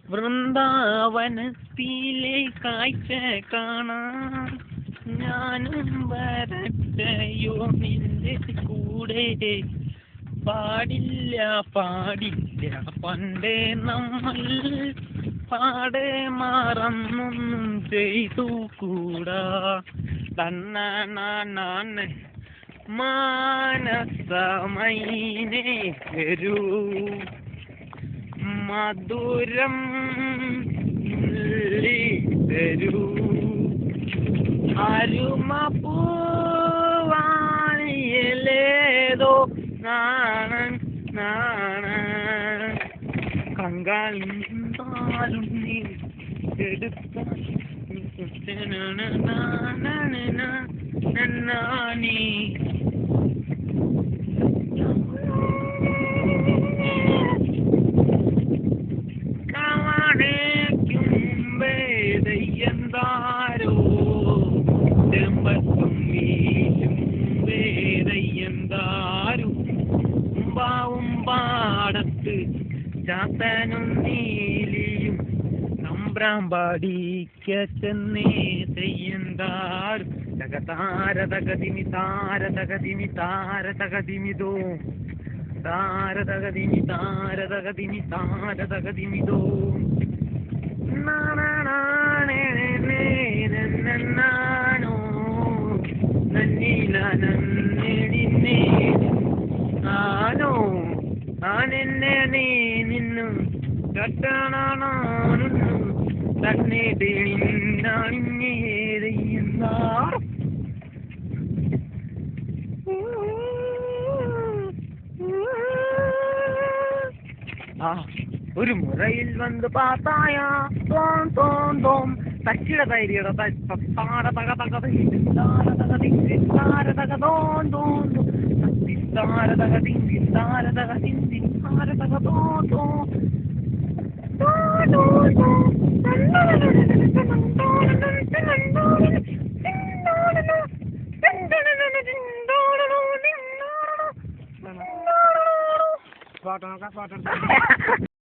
വൃന്ദാവനത്തിലെ കാഴ്ച കാണാൻ ഞാനും വരട്ടെയോ നിന്റെ കൂടെ. പാടില്ല പാടില്ല പണ്ടേ നമ്മൾ പാടെ മറന്നൊന്നും ചെയ്തു കൂടാ. തന്നാണ് മാനസമൈനേ വരൂ മധുരം തരൂ. അരുമ പൂവാനിലേതോ നാണൻ കങ്കാലും നീ എടുക്കാൻ നാണി. െയ്യന്താരോ ചെമ്പത്തും വീശും വേദയ്യന്താരും പാവും പാടത്ത് ചാത്തനും നീലിയും സംബ്രാമ്പാടിക്കന്നേ തെയ്യന്താരും. തകതാരതകതിമി താരതകതിമി താരതകതിമിതോ താരതകതിമി താരതകതിമി താരതകതിമിതോ. നാണോ നന്നീല നന്നിടിന്നേ ആനോ ആനെന്നെ നീ നിന്നു കട്ടണോ തന്നേടി നിന്നണിഞ്ഞേറിയുന്ന. ഒരു മുറയിൽ വന്ന് പാത്തായ തോം തോം തോം തച്ചിട തൈരിയുടെ താര തക തക താര തക തിങ്കി താര തക തോം തോം താര തക തിങ്കി താര തക തിങ്കി താര തക തോം തോം. പാട്ടാ